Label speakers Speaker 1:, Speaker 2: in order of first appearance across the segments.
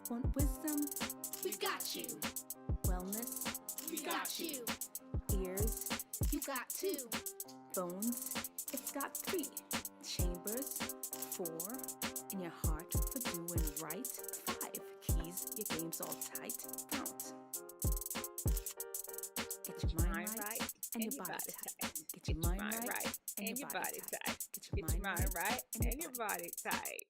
Speaker 1: Want wisdom?
Speaker 2: We've got you.
Speaker 1: Wellness?
Speaker 2: We got you.
Speaker 1: Ears?
Speaker 2: You got two.
Speaker 1: Phones? It's got 3. Chambers? 4. In your heart for doing right? 5. Keys, your game's all tight. FOUNT. Get your mind right and your body tight. Get your mind right and your body tight.
Speaker 3: Get your mind right and your body tight.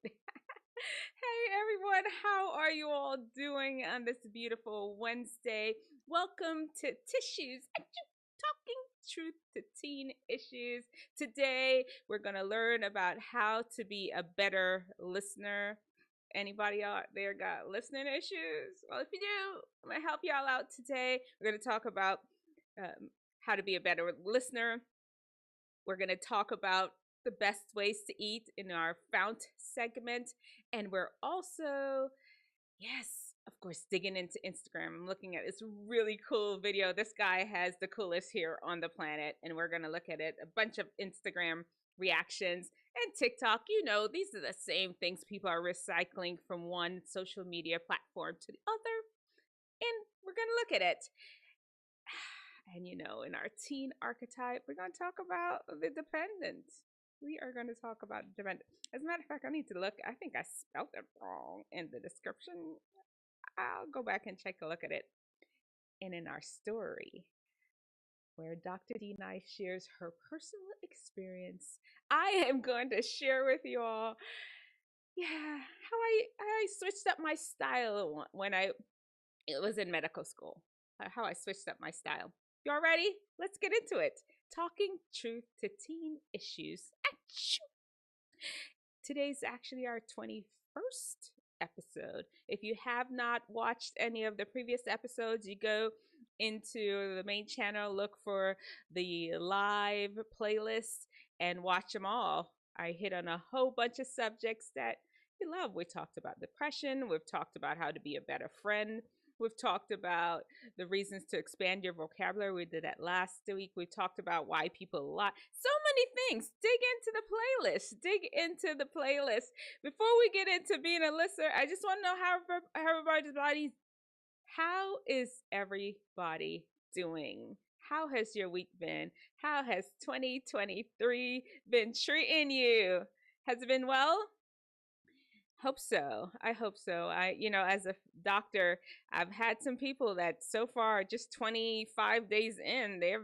Speaker 3: Hey everyone, how are you all doing on this beautiful Wednesday? Welcome to Tissues, talking truth to teen issues. Today we're going to learn about how to be a better listener. Anybody out there got listening issues? Well, if you do, I'm going to help y'all out today. We're going to talk about how to be a better listener. We're going to talk about the best ways to eat in our FOUNT segment. And we're also, yes, of course, digging into Instagram. I'm looking at this really cool video. This guy has the coolest hair on the planet, and we're going to look at it. A bunch of Instagram reactions and TikTok. You know, these are the same things people are recycling from one social media platform to the other. And we're going to look at it. And you know, in our teen archetype, we're going to talk about the dependent. We are going to talk about dependent. As a matter of fact, I need to look. I think I spelled it wrong in the description. I'll go back and take a look at it. And in our story, where Dr. Tydai shares her personal experience, I am going to share with you all, how I switched up my style when it was in medical school. How I switched up my style. Y'all ready? Let's get into it. Talking truth to teen issues. Achoo. Today's actually our 21st episode. If you have not watched any of the previous episodes, you go into the main channel, look for the live playlist, and watch them all. I hit on a whole bunch of subjects that you love. We talked about depression. We've talked about how to be a better friend. We've talked about the reasons to expand your vocabulary. We did that last week. We talked about why people lie. So many things. Dig into the playlist. Dig into the playlist. Before we get into being a listener, I just want to know how is everybody doing? How has your week been? How has 2023 been treating you? Has it been well? Hope so. I hope so. As a doctor, I've had some people that so far, just 25 days in, they've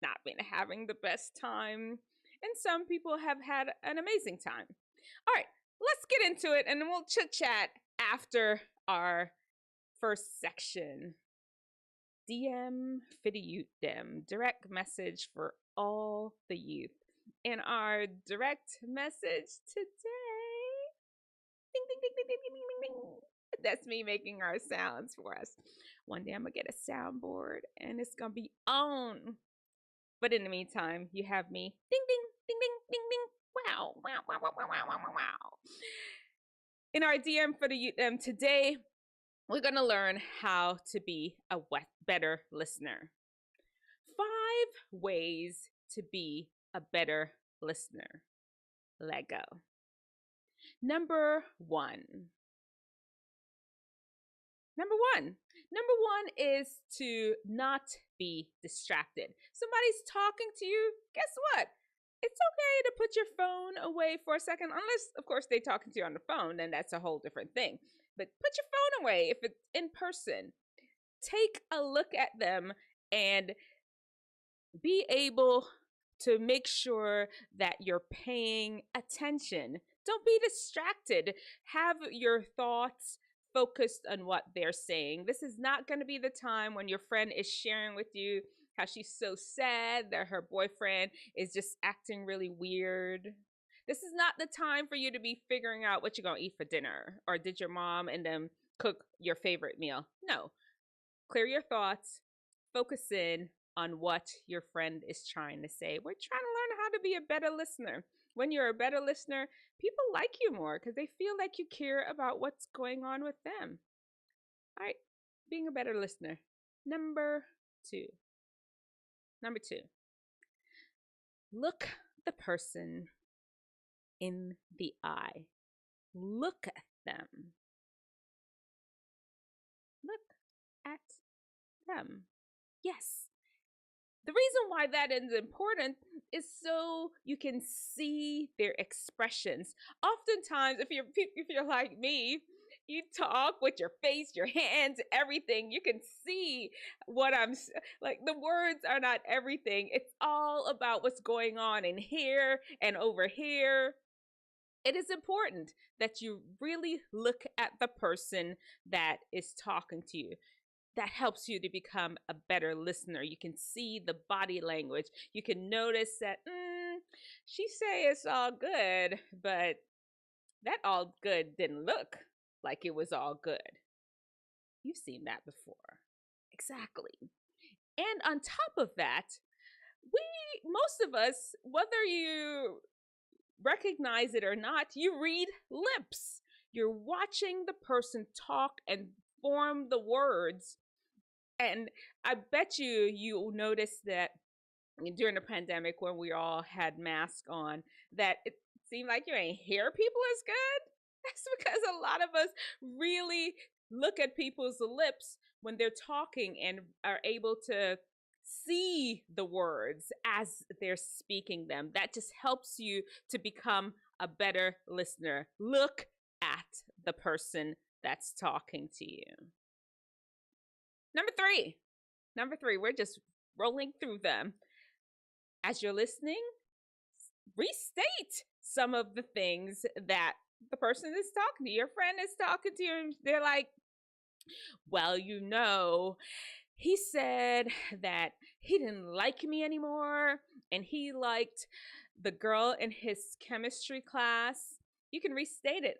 Speaker 3: not been having the best time. And some people have had an amazing time. All right, let's get into it, and then we'll chit chat after our first section. DM for the youth dem. Direct message for all the youth. In our direct message today, ding, ding, ding, ding, ding, ding, ding, ding. That's me making our sounds for us. One day I'm going to get a soundboard and it's going to be on. But in the meantime, you have me. Ding, ding, ding, ding, ding, ding. Wow, wow, wow, wow, wow, wow, wow, wow. In our DM for the youth today, we're going to learn how to be a better listener. 5 ways to be a better listener. Let go. Number one is to not be distracted. Somebody's talking to you. Guess what? It's okay to put your phone away for a second, unless, of course, they're talking to you on the phone, then that's a whole different thing. But put your phone away if it's in person. Take a look at them and be able to make sure that you're paying attention. Don't be distracted. Have your thoughts focused on what they're saying. This is not going to be the time when your friend is sharing with you how she's so sad that her boyfriend is just acting really weird. This is not the time for you to be figuring out what you're going to eat for dinner, or did your mom and them cook your favorite meal? No. Clear your thoughts. Focus in on what your friend is trying to say. We're trying to learn how to be a better listener. When you're a better listener, people like you more because they feel like you care about what's going on with them. All right, being a better listener. Number two. Look the person in the eye. Look at them. at them. Yes. The reason why that is important is so you can see their expressions. Oftentimes, if you're like me, you talk with your face, your hands, everything. You can see what I'm like. The words are not everything. It's all about what's going on in here and over here. It is important that you really look at the person that is talking to you. That helps you to become a better listener. You can see the body language. You can notice that she say it's all good, but that all good didn't look like it was all good. You've seen that before. Exactly. And on top of that, most of us, whether you recognize it or not, you read lips. You're watching the person talk and form the words. And I bet you'll notice that during the pandemic when we all had masks on, that it seemed like you ain't hear people as good. That's because a lot of us really look at people's lips when they're talking and are able to see the words as they're speaking them. That just helps you to become a better listener. Look at the person that's talking to you. Number three, we're just rolling through them. As you're listening, restate some of the things that the person is talking to you. Your friend is talking to you, and they're like, well, he said that he didn't like me anymore, and he liked the girl in his chemistry class. You can restate it.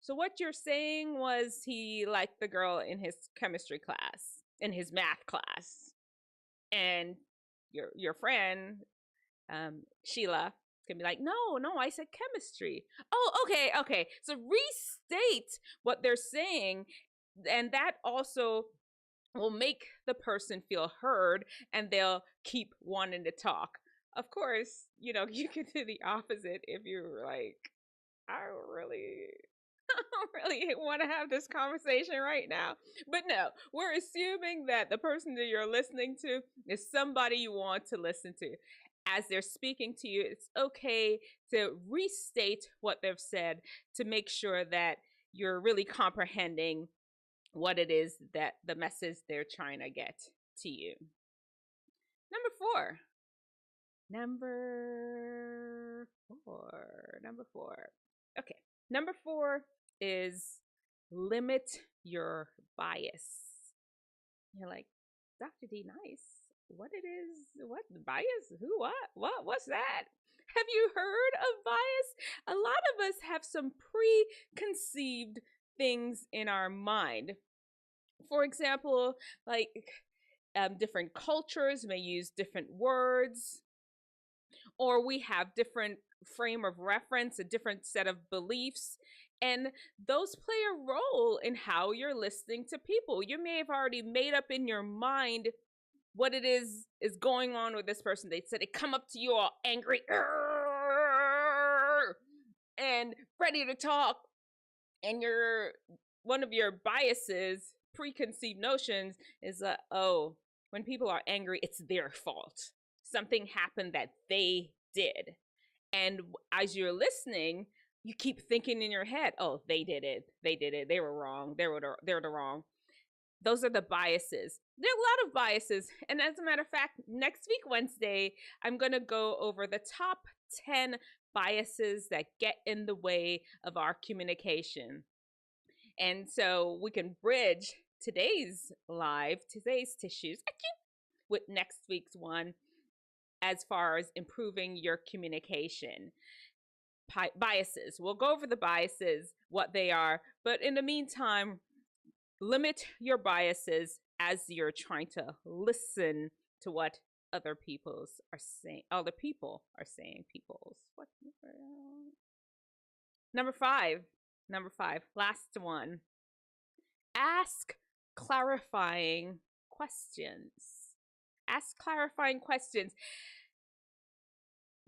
Speaker 3: So what you're saying was he liked the girl in his chemistry class, in his math class. And your friend, Sheila, can be like, no, I said chemistry. Oh, okay. So restate what they're saying. And that also will make the person feel heard, and they'll keep wanting to talk. Of course, you can do the opposite if you're like, I really want to have this conversation right now. But no, we're assuming that the person that you're listening to is somebody you want to listen to. As they're speaking to you, it's okay to restate what they've said to make sure that you're really comprehending what it is that the message they're trying to get to you. Number four. Okay. Number four is limit your bias. You're like, Dr. D, nice. What bias? Who, what's that? Have you heard of bias? A lot of us have some preconceived things in our mind. For example, like different cultures may use different words, or we have different frame of reference, a different set of beliefs, and those play a role in how you're listening to people. You may have already made up in your mind what it is going on with this person. They said they come up to you all angry and ready to talk, and one of your biases, preconceived notions, is when people are angry, it's their fault. Something happened that they did. And as you're listening, you keep thinking in your head, oh, they did it. They were wrong. They're the wrong. Those are the biases. There are a lot of biases. And as a matter of fact, next week, Wednesday, I'm going to go over the top 10 biases that get in the way of our communication. And so we can bridge today's tissues with next week's one as far as improving your communication. Biases. We'll go over the biases, what they are, but in the meantime, limit your biases as you're trying to listen to what other people are saying. Number five, last one. Ask clarifying questions.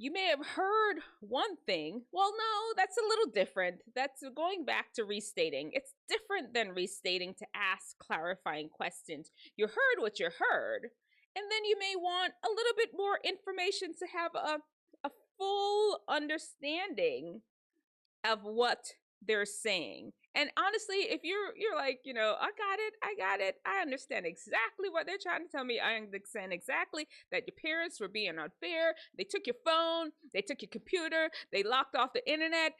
Speaker 3: You may have heard one thing. Well, no, that's a little different. That's going back to restating. It's different than restating to ask clarifying questions. You heard what you heard, and then you may want a little bit more information to have a full understanding of what they're saying. And honestly, if you're like, I got it, I understand exactly what they're trying to tell me. I understand exactly that your parents were being unfair. They took your phone, they took your computer, they locked off the internet.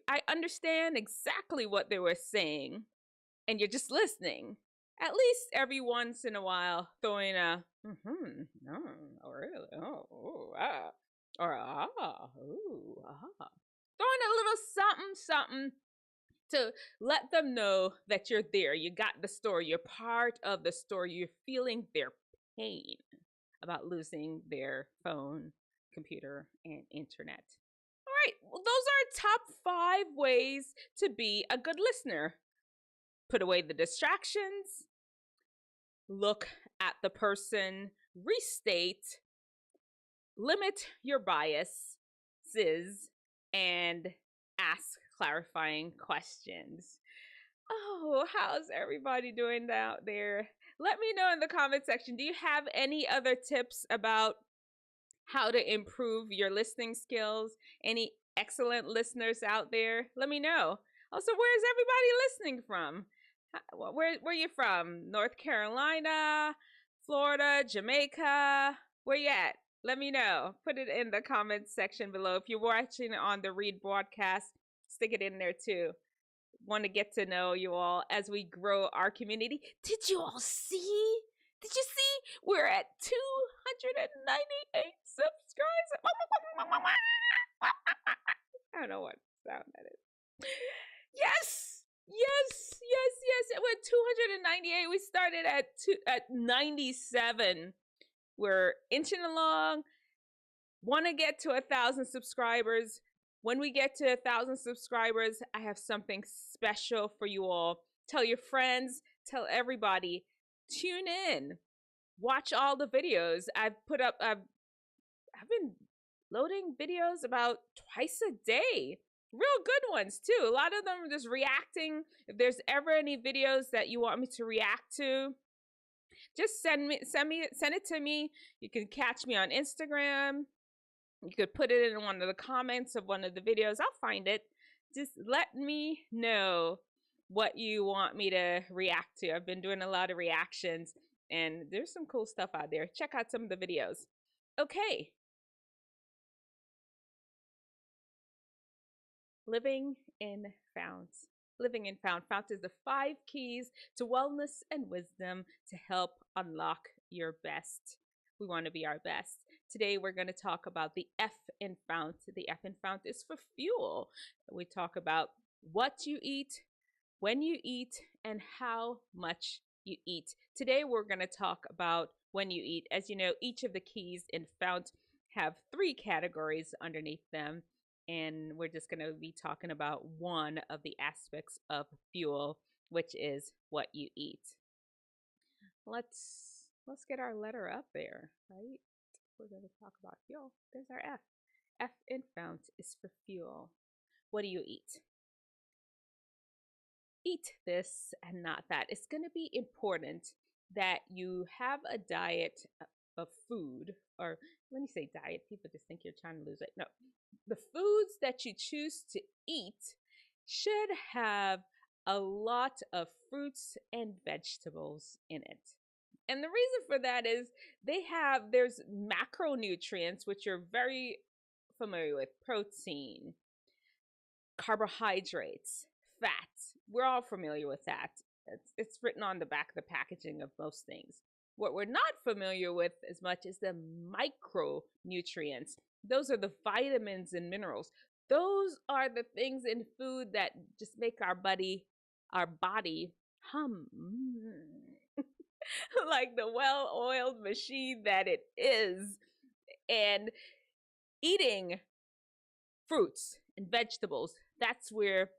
Speaker 3: I understand exactly what they were saying, and you're just listening. At least every once in a while, throwing a no, really, or throwing a little something to let them know that you're there. You got the story. You're part of the story. You're feeling their pain about losing their phone, computer, and internet. All right. Well, those are top 5 ways to be a good listener. Put away the distractions. Look at the person. Restate. Limit your biases. And ask clarifying questions. Oh, how's everybody doing out there? Let me know in the comment section. Do you have any other tips about how to improve your listening skills? Any excellent listeners out there? Let me know. Also, where's everybody listening from? Where you from? North Carolina, Florida, Jamaica? Where you at? Let me know. Put it in the comments section below. If you're watching on the Read broadcast, stick it in there too. Want to get to know you all as we grow our community. Did you all see? Did you see? We're at 298 subscribers. I don't know what sound that is. Yes. It went 298. We started at 97. We're inching along. Want to get to 1,000 subscribers. When we get to 1,000 subscribers, I have something special for you all. Tell your friends, tell everybody. Tune in. Watch all the videos. I've been loading videos about twice a day. Real good ones too. A lot of them are just reacting. If there's ever any videos that you want me to react to, just send it to me. You can catch me on Instagram. You could put it in one of the comments of one of the videos. I'll find it. Just let me know what you want me to react to. I've been doing a lot of reactions, and there's some cool stuff out there. Check out some of the videos. Okay. Living in FOUNT. Living in FOUNT. FOUNT is the 5 keys to wellness and wisdom to help unlock your best. We want to be our best. Today, we're going to talk about the F in FOUNT. The F in FOUNT is for fuel. We talk about what you eat, when you eat, and how much you eat. Today, we're going to talk about when you eat. As you know, each of the keys in FOUNT have 3 categories underneath them. And we're just going to be talking about one of the aspects of fuel, which is what you eat. Let's get our letter up there, right? We're going to talk about fuel. There's our F. F in FOUNT is for fuel. What do you eat? Eat this and not that. It's going to be important that you have a diet of food, or when you say diet, people just think you're trying to lose weight. No. The foods that you choose to eat should have a lot of fruits and vegetables in it. And the reason for that is there's macronutrients, which you're very familiar with: protein, carbohydrates, fats. We're all familiar with that. It's written on the back of the packaging of most things. What we're not familiar with as much is the micronutrients. Those are the vitamins and minerals. Those are the things in food that just make our body hum like the well-oiled machine that it is. And eating fruits and vegetables, that's where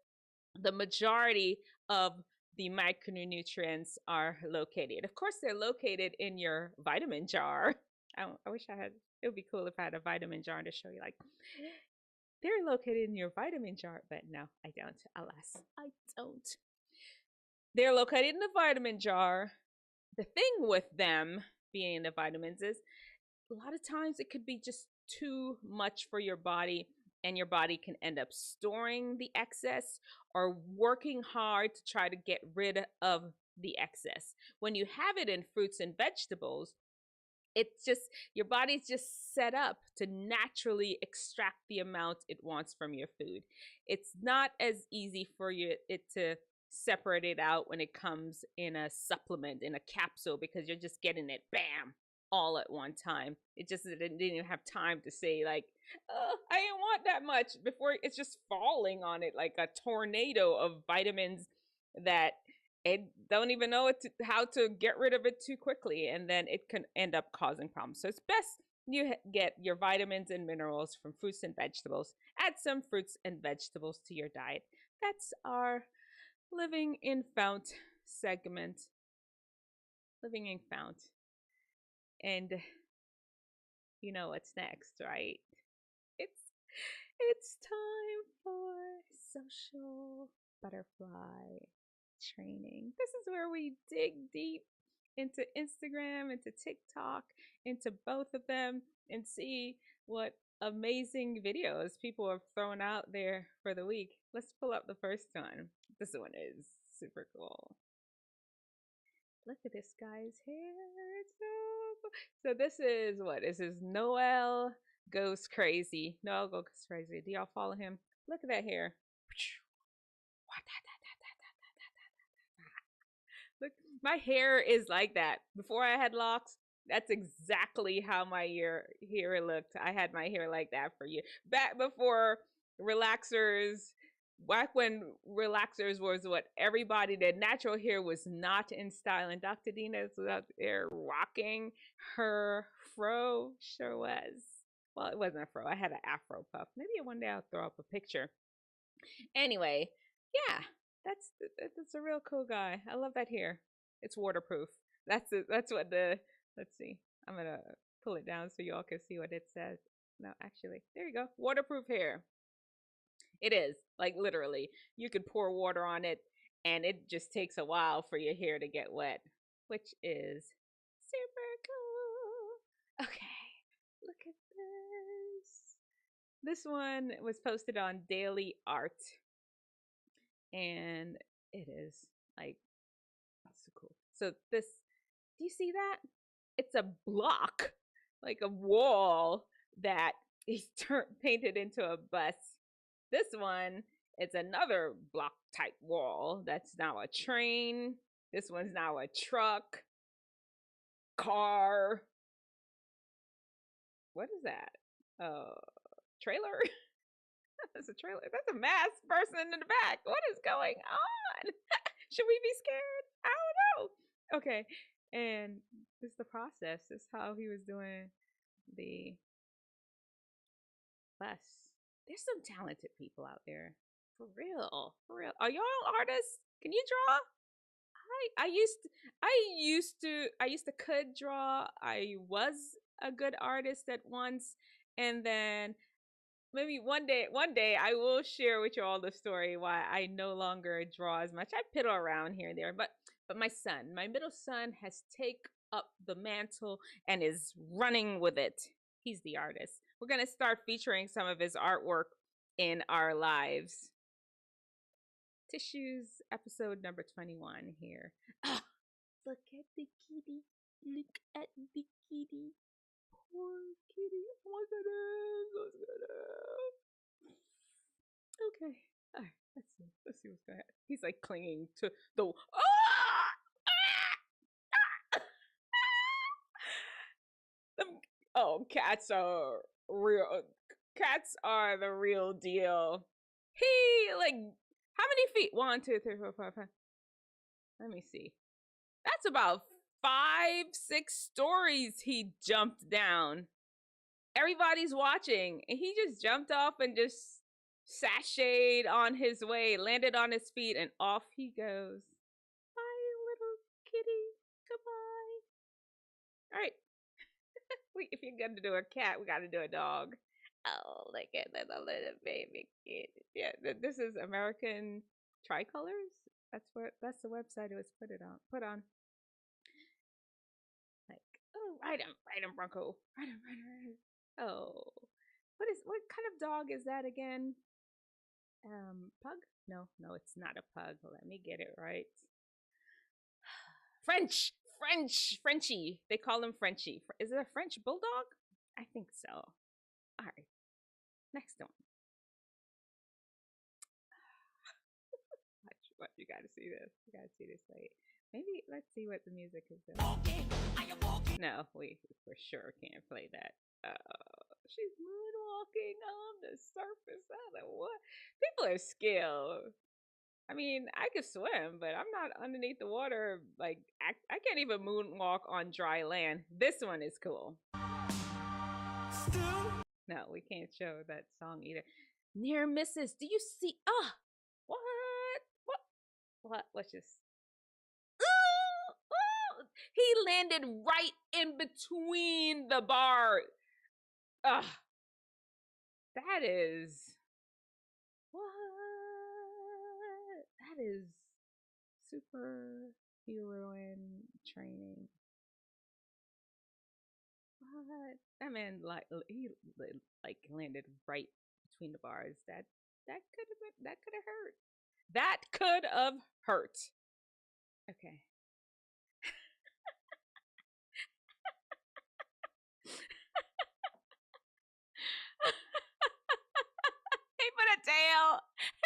Speaker 3: the majority of the micronutrients are located. Of course, they're located in your vitamin jar. I wish I had, it would be cool if I had a vitamin jar to show you, like, they're located in your vitamin jar, but no, I don't. Alas, I don't. They're located in the vitamin jar. The thing with them being in the vitamins is a lot of times it could be just too much for your body, and your body can end up storing the excess or working hard to try to get rid of the excess. When you have it in fruits and vegetables, it's just, your body's just set up to naturally extract the amount it wants from your food. It's not as easy for it to separate it out when it comes in a supplement, in a capsule, because you're just getting it, bam, all at one time. It just didn't even have time to say, like, oh, I didn't want that much, before it's just falling on it like a tornado of vitamins that it don't even know how to get rid of it too quickly, and then it can end up causing problems. So it's best you get your vitamins and minerals from fruits and vegetables. Add some fruits and vegetables to your diet. That's our Living in Fount segment. Living in Fount. And you know what's next, right? It's time for social butterfly training. This is where we dig deep into Instagram, into TikTok, into both of them, and see what amazing videos people have thrown out there for the week. Let's pull up the first one. This one is super cool. Look at this guy's hair. It's so cool. So this is what? This is Noel Goes Crazy. Noel Goes Crazy. Do y'all follow him? Look at that hair. Look, my hair is like that. Before I had locks, that's exactly how my hair looked. I had my hair like that for years. Back before relaxers, back when relaxers was what everybody did. Natural hair was not in style. And Dr. Dina was out there rocking her fro. Sure was. Well, it wasn't a fro. I had an afro puff. Maybe one day I'll throw up a picture. Anyway, yeah. That's a real cool guy. I love that hair. It's waterproof. That's what the, let's see. I'm gonna pull it down so y'all can see what it says. No, actually, there you go. Waterproof hair. It is, like, literally. You could pour water on it and it just takes a while for your hair to get wet, which is super cool. Okay, look at this. This one was posted on Daily Art. And it is like, that's so cool. So this, do you see that? It's a block, like a wall that he's painted into a bus. This one, it's another block type wall that's now a train. This one's now a truck, car. What is that? Trailer? That's a trailer. That's a masked person in the back. What is going on? Should we be scared? I don't know. Okay. And this is the process. This is how he was doing the bus. There's some talented people out there. For real. For real. Are y'all artists? Can you draw? I used to could draw. I was a good artist at once, and then maybe one day I will share with you all the story why I no longer draw as much. I piddle around here and there, but my middle son has taken up the mantle and is running with it. He's the artist. We're going to start featuring some of his artwork in our lives. Tissues, episode number 21 here. Oh, look at the kitty. Look at the kitty. Poor kitty. Oh my goodness. What's gonna... Okay. All right. Let's see what's going on. He's like clinging to the... Oh, cats are real. Cats are the real deal. He, like, how many feet? 1, 2, 3, 4, 5, 5. Let me see. That's about 5, 6 stories he jumped down. Everybody's watching, and he just jumped off and just sashayed on his way, landed on his feet, and off he goes. Bye, little kitty. Goodbye. All right. if you're gonna do a cat, we gotta do a dog. Oh, look at that little baby kid. Yeah, this is American Tricolors. That's the website it was put on. Like, oh, ride him, Bronco. Ride him. Oh, what kind of dog is that again? Pug? No, it's not a pug. Let me get it right. Frenchie. They call him Frenchie. Is it a French bulldog? I think so. All right, next one. What you gotta see this. Wait, maybe let's see what the music is doing. No, we for sure can't play that. She's moonwalking on the surface of the what? People are skilled. I mean, I could swim, but I'm not underneath the water. Like, I can't even moonwalk on dry land. This one is cool. No, we can't show that song either. Near misses. Do you see? What? What's this? Ooh! He landed right in between the bar. Ugh. That is... What? That is super heroine training. What? That man he landed right between the bars. That could have hurt. That could have hurt. Okay. He put a tail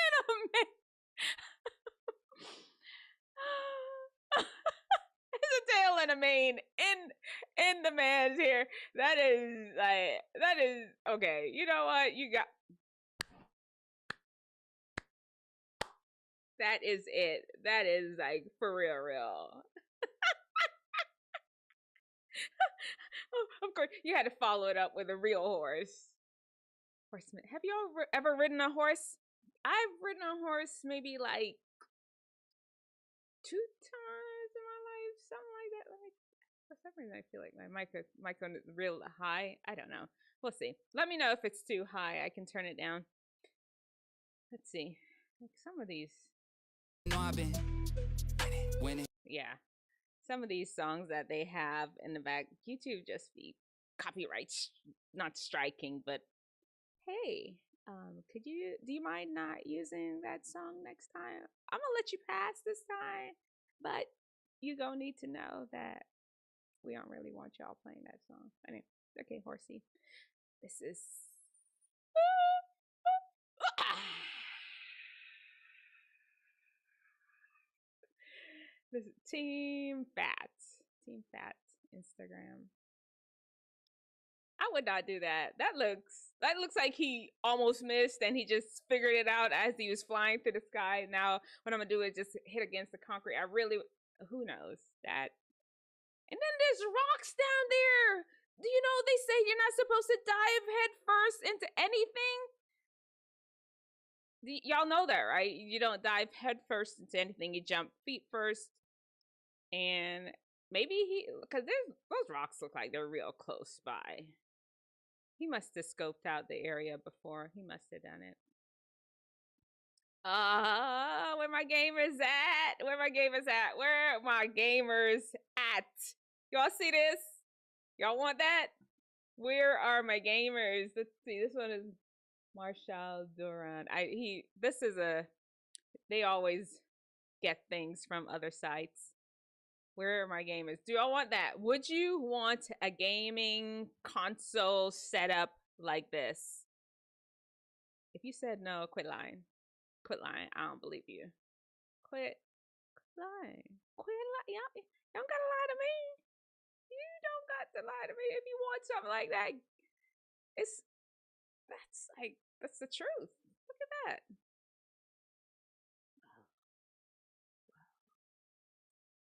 Speaker 3: in a man. There's a tail and a mane in the man's hair. That is okay. You know what? You got that is it. That is like for real. Of course, you had to follow it up with a real horse. Horseman. Have you ever ridden a horse? I've ridden a horse maybe like 2 times in my life, something like that. For some reason, I feel like my microphone is real high. I don't know. We'll see. Let me know if it's too high. I can turn it down. Let's see. Like some of these. No, I've been winning. Yeah. Some of these songs that they have in the back, YouTube just be copyright, not striking, but hey, do you mind not using that song next time? I'm gonna let you pass this time, but you gonna need to know that we don't really want y'all playing that song. Anyway, okay, horsey. This is this is Team Fat Instagram. I would not do that. That looks like he almost missed and he just figured it out as he was flying through the sky. Now what I'm gonna do is just hit against the concrete. Who knows that? And then there's rocks down there. Do you know they say you're not supposed to dive head first into anything? Y'all know that, right? You don't dive head first into anything. You jump feet first. And maybe because those rocks look like they're real close by. He must have scoped out the area before. He must have done it. Where my gamers at? Where my gamers at? Y'all see this? Y'all want that? Where are my gamers? Let's see. This one is Marshall Duran. They always get things from other sites. Where are my gamers? Do y'all want that? Would you want a gaming console setup like this? If you said no, quit lying. Quit lying. I don't believe you. Quit lying. Y'all don't gotta lie to me. You don't got to lie to me. If you want something like that, that's the truth. Look at that.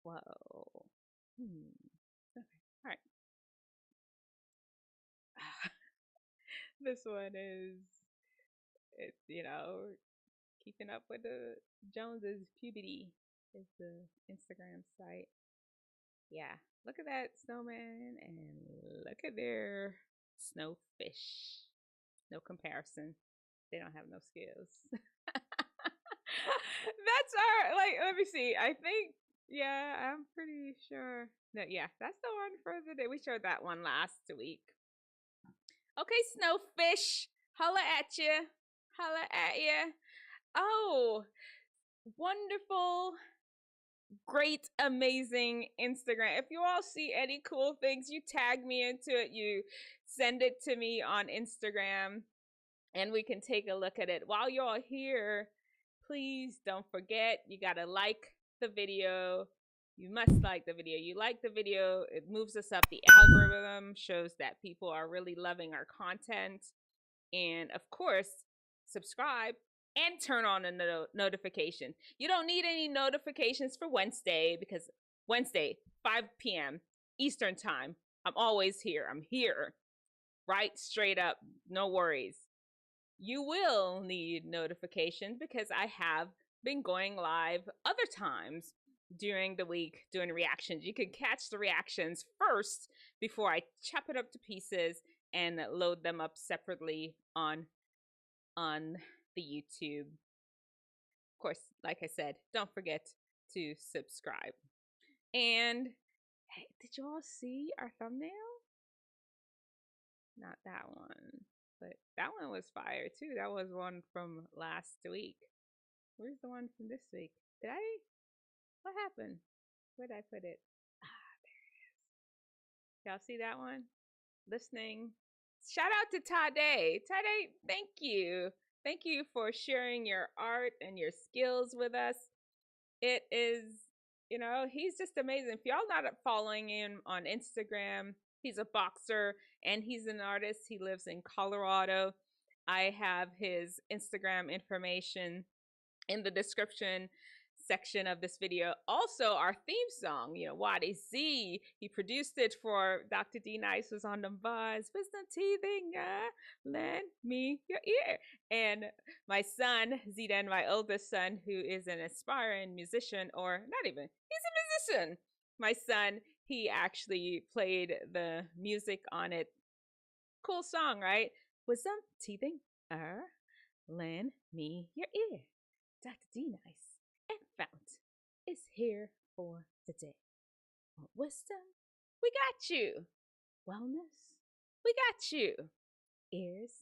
Speaker 3: Whoa. Okay. All right. This one is, it's, keeping up with the Joneses. Puberty is the Instagram site. Yeah, look at that snowman and look at their snowfish. No comparison. They don't have no skills. That's our, like, let me see. I think, yeah, I'm pretty sure that, yeah, that's the one for the day. We showed that one last week. Okay, snowfish. Holla at you. Holla at you. Oh, wonderful, great, amazing Instagram. If you all see any cool things, you tag me into it. You send it to me on Instagram and we can take a look at it. While you're all here, please don't forget, you gotta like the video. You must like the video. You like the video, it moves us up. The algorithm shows that people are really loving our content. And of course, subscribe and turn on a notification. You don't need any notifications for Wednesday because Wednesday, 5 p.m. Eastern time, I'm always here. I'm here, right? Straight up, no worries. You will need notifications because I have been going live other times during the week doing reactions. You can catch the reactions first before I chop it up to pieces and load them up separately on the YouTube. Of course, like I said, don't forget to subscribe. And hey, did you all see our thumbnail? Not that one, but that one was fire too. That was one from last week. Where's the one from this week? Did I? What happened? Where did I put it? Ah, there it is. Y'all see that one? Listening. Shout out to Tydai. Tydai, thank you. Thank you for sharing your art and your skills with us. It is, he's just amazing. If y'all not following him on Instagram, he's a boxer and he's an artist. He lives in Colorado. I have his Instagram information in the description section of this video. Also, our theme song, Watty Z, he produced it for Dr. D Nice, was on the buzz. Wisdomteethinger, lend me your ear. And my son, Zidane, my oldest son, who is an aspiring musician, or not even, he's a musician. My son, he actually played the music on it. Cool song, right? Wisdomteethinger, lend me your ear. Dr. D Nice and FOUNT is here for today. Wisdom, we got you. Wellness, we got you. Ears,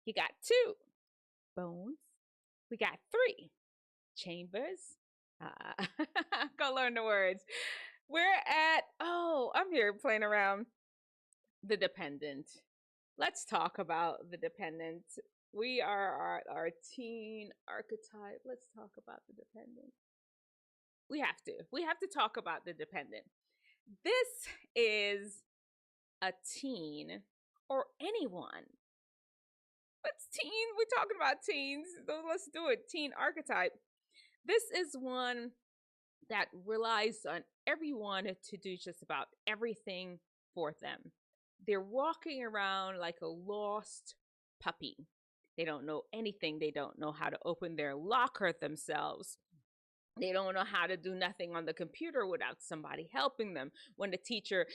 Speaker 3: you got 2. Bones, we got 3. Chambers, go learn the words. We're at, I'm here playing around. The dependent. Let's talk about the dependent. We are our teen archetype. Let's talk about the dependent. We have to talk about the dependent. This is a teen or anyone. What's teen? We're talking about teens, so let's do it. Teen archetype. This is one that relies on everyone to do just about everything for them. They're walking around like a lost puppy. They don't know anything. They don't know how to open their locker themselves. They don't know how to do nothing on the computer without somebody helping them. When the teacher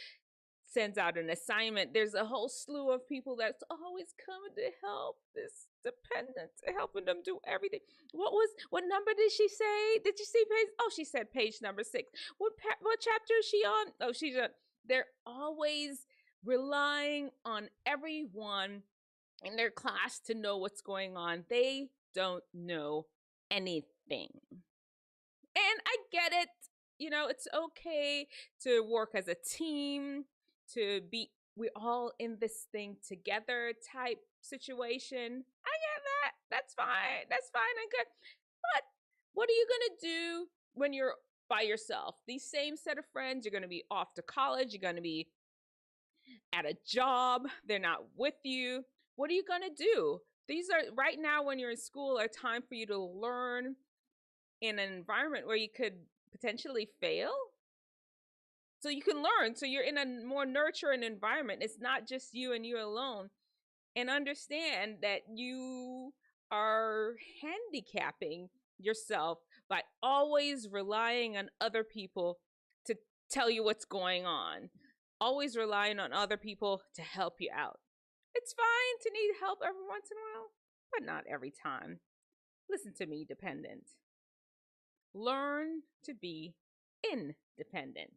Speaker 3: sends out an assignment, there's a whole slew of people that's always coming to help this dependent, helping them do everything. What number did she say? Did you see page? Oh, she said page number 6. What chapter is she on? Oh, they're always relying on everyone in their class to know what's going on. They don't know anything. And I get it. It's okay to work as a team, we're all in this thing together type situation. I get that. That's fine. That's fine and good. But what are you going to do when you're by yourself? These same set of friends, you're going to be off to college. You're going to be at a job. They're not with you. What are you going to do? These are, right now when you're in school, are time for you to learn in an environment where you could potentially fail. So you can learn. So you're in a more nurturing environment. It's not just you and you alone. And understand that you are handicapping yourself by always relying on other people to tell you what's going on. Always relying on other people to help you out. It's fine to need help every once in a while, but not every time. Listen to me, dependent. Learn to be independent.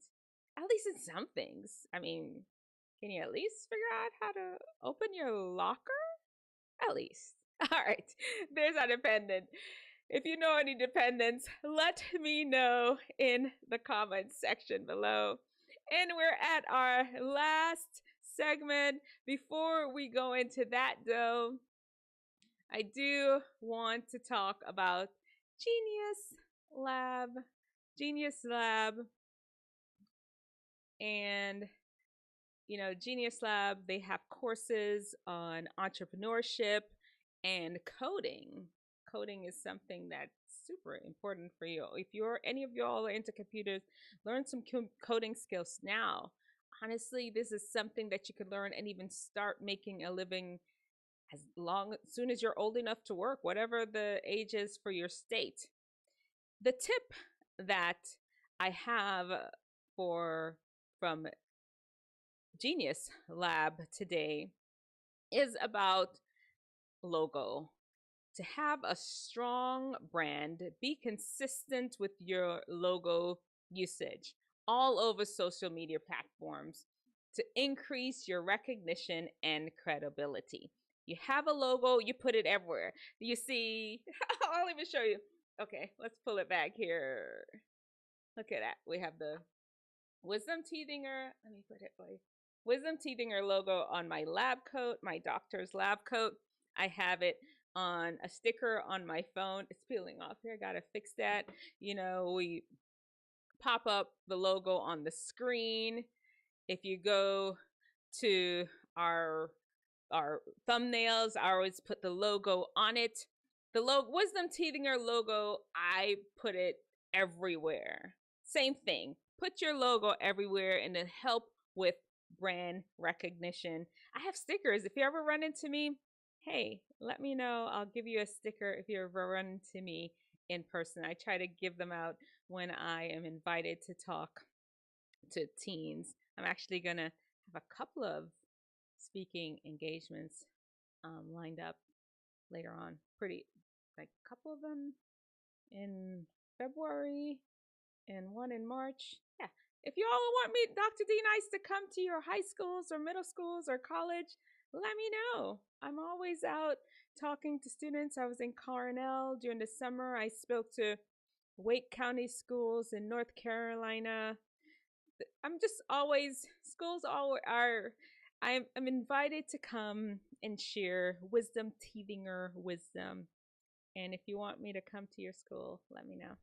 Speaker 3: At least in some things. I mean, can you at least figure out how to open your locker? At least. All right, there's our dependent. If you know any dependents, let me know in the comments section below. And we're at our last segment. Before we go into that, though, I do want to talk about Genius Lab. And Genius Lab, they have courses on entrepreneurship and coding. Coding is something that's super important for you. If any of y'all are into computers, learn some coding skills now. Honestly, this is something that you could learn and even start making a living as soon as you're old enough to work, whatever the age is for your state. The tip that I have from Genius Lab today is about logo. To have a strong brand, be consistent with your logo usage all over social media platforms to increase your recognition and credibility. You have a logo, you put it everywhere. You see, I'll even show you. Okay, let's pull it back here. Look at that. We have the Wisdomteethinger. Let me put it like Wisdomteethinger logo on my lab coat, my doctor's lab coat. I have it on a sticker on my phone. It's peeling off here. Gotta fix that. We pop up the logo on the screen. If you go to our thumbnails, I always put the logo on it. The Wisdomteethinger logo, I put it everywhere. Same thing. Put your logo everywhere and then help with brand recognition. I have stickers. If you ever run into me, hey, let me know. I'll give you a sticker if you ever run into me in person. I try to give them out when I am invited to talk to teens. I'm actually going to have a couple of speaking engagements lined up later on. A couple of them in February and one in March. Yeah. If you all want me, Dr. D Nice, to come to your high schools or middle schools or college, let me know. I'm always out talking to students. I was in Cornell during the summer. I spoke to Wake County schools in North Carolina. I'm invited to come and share Wisdomteethinger wisdom. And if you want me to come to your school, let me know.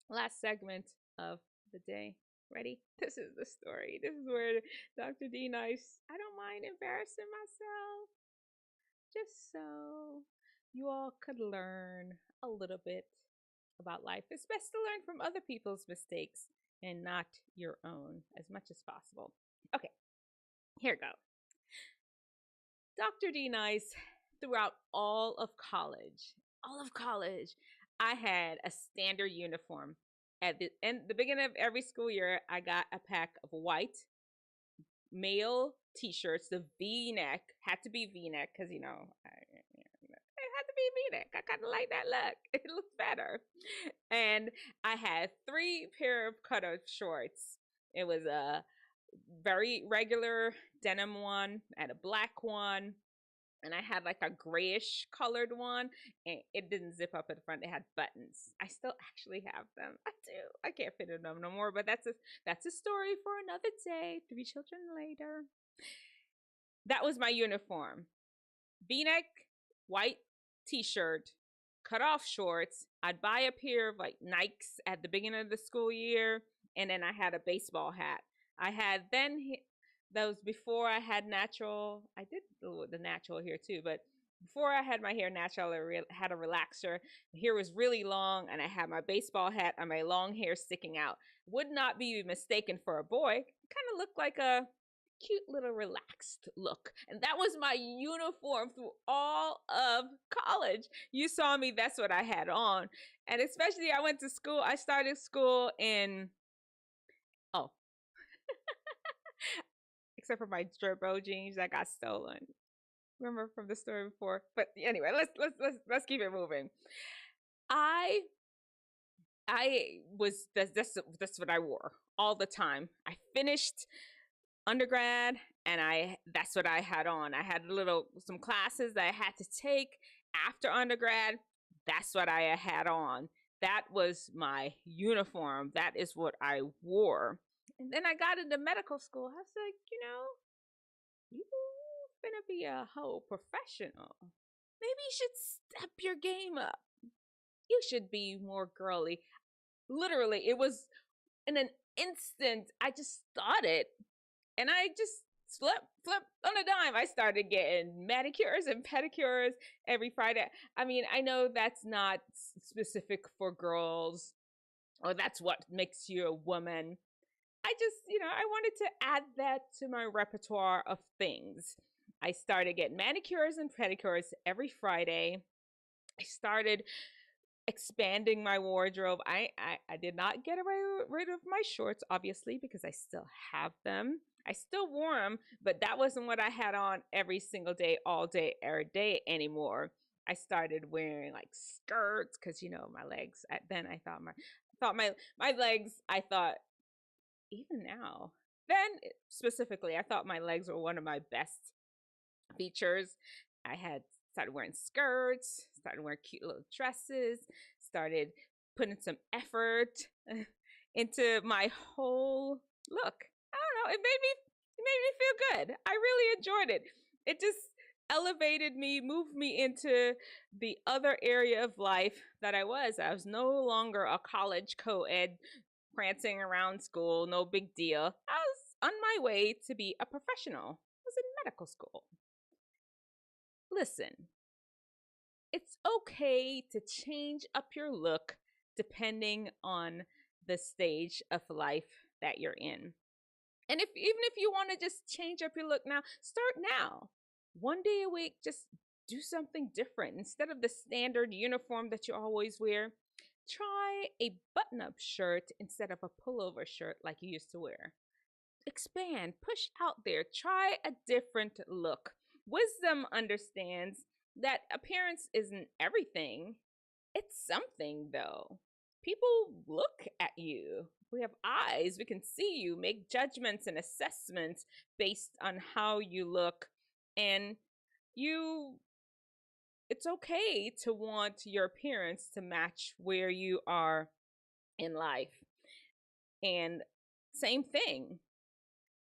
Speaker 3: Last segment of the day. Ready? This is the story. This is where Dr. D Nice, I don't mind embarrassing myself, just so you all could learn a little bit about life. It's best to learn from other people's mistakes and not your own as much as possible. Okay, here we go. Dr. D Nice, throughout all of college, I had a standard uniform. At the beginning of every school year, I got a pack of white male t-shirts. The V-neck had to be V-neck because, it had to be V-neck. I kind of like that look. It looks better. And I had 3 pair of cut-off shorts. It was a very regular denim one and a black one. And I had like a grayish colored one, and it didn't zip up at the front. It had buttons. I still actually have them. I do. I can't fit in them no more, but that's a story for another day. 3 children later. That was my uniform. V-neck, white t-shirt, cut off shorts. I'd buy a pair of like Nikes at the beginning of the school year, and then I had a baseball hat. I had those before I had natural. I did the natural hair too, but before I had my hair natural, I had a relaxer. The hair was really long, and I had my baseball hat and my long hair sticking out. Would not be mistaken for a boy. Kind of looked like a cute little relaxed look. And that was my uniform through all of college. You saw me, that's what I had on. And especially I started school in Except for my Gerbo jeans that got stolen. Remember from the story before? But anyway, let's keep it moving. I was that's what I wore all the time. I finished undergrad and that's what I had on. I had some classes that I had to take after undergrad. That's what I had on. That was my uniform. That is what I wore. And then I got into medical school. I was like, you finna be a whole professional. Maybe you should step your game up. You should be more girly. Literally, it was in an instant. I just thought it, and I just flip on a dime. I started getting manicures and pedicures every Friday. I mean, I know that's not specific for girls, or that's what makes you a woman. I just, I wanted to add that to my repertoire of things. I started getting manicures and pedicures every Friday. I started expanding my wardrobe. I did not get rid of my shorts, obviously, because I still have them. I still wore them, but that wasn't what I had on every single day, all day, every day anymore. I started wearing like skirts because my legs. Then I thought my legs. I thought even now. Then specifically, I thought my legs were one of my best features. I had started wearing skirts, started wearing cute little dresses, started putting some effort into my whole look. I don't know. It made me feel good. I really enjoyed it. It just elevated me, moved me into the other area of life that I was. I was no longer a college co-ed prancing around school, no big deal. I was on my way to be a professional. I was in medical school. Listen, it's okay to change up your look depending on the stage of life that you're in. And even if you want to just change up your look now, start now. One day a week, just do something different. Instead of the standard uniform that you always wear, try a button-up shirt instead of a pullover shirt like you used to wear. Expand, push out there, try a different look. Wisdom understands that appearance isn't everything. It's something, though. People look at you. We have eyes. We can see you, make judgments and assessments based on how you look. And it's okay to want your appearance to match where you are in life. And same thing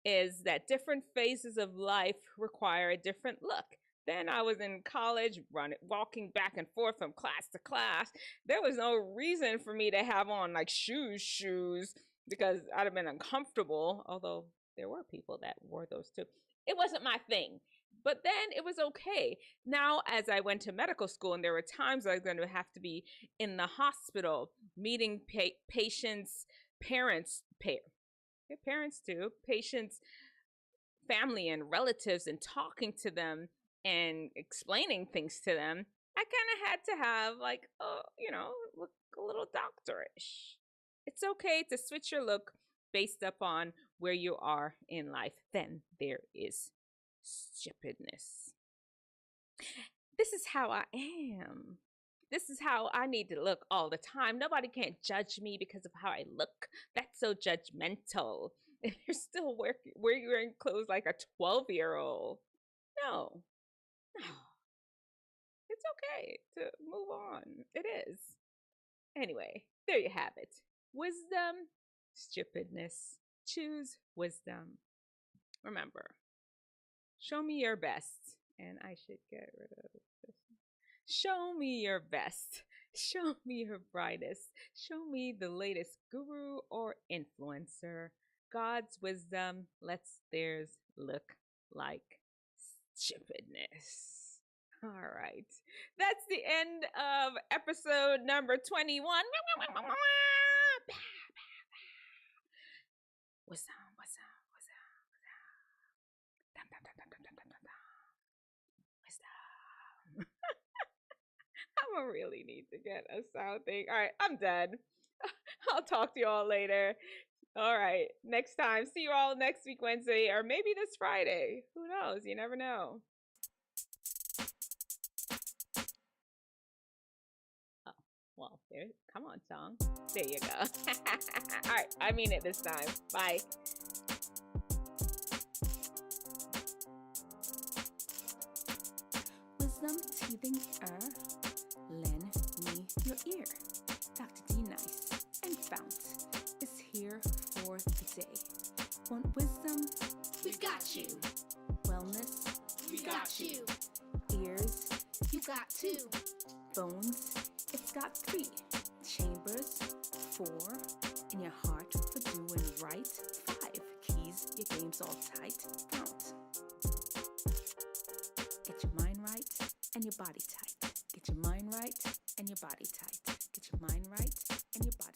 Speaker 3: is that different phases of life require a different look. Then I was in college, walking back and forth from class to class. There was no reason for me to have on like shoes because I'd have been uncomfortable, although there were people that wore those too. It wasn't my thing. But then it was okay. Now, as I went to medical school, and there were times I was going to have to be in the hospital, meeting patients' parents, parents too, patients' family and relatives, and talking to them and explaining things to them, I kind of had to have like, look a little doctorish. It's okay to switch your look based upon where you are in life. Then there is stupidness. This is how I am. This is how I need to look all the time. Nobody can't judge me because of how I look. That's so judgmental. And you're still wearing clothes like a 12-year-old. No. It's okay to move on. It is. Anyway, there you have it. Wisdom, stupidness. Choose wisdom. Remember, show me your best. And I should get rid of this. Show me your best. Show me your brightest. Show me the latest guru or influencer. God's wisdom lets theirs look like stupidness. All right. That's the end of episode number 21. Wisdom. I'm gonna really need to get a sound thing. All right, I'm done. I'll talk to you all later. All right. Next time. See you all next week, Wednesday, or maybe this Friday. Who knows? You never know. Oh, well, there. Come on, song. There you go. All right. I mean it this time. Bye.
Speaker 1: Wisdomteethinger, lend me your ear. Dr. D Nice and FOUNT is here for the day. Want wisdom?
Speaker 2: We've got you.
Speaker 1: Wellness?
Speaker 2: We got you.
Speaker 1: Ears?
Speaker 2: You got two.
Speaker 1: Bones? It's got 3. Chambers? 4. In your heart for doing right? 5. Keys, your game's all tight. FOUNT. Get your mind right and your body tight. Get your mind right and your body tight. Get your mind right and your body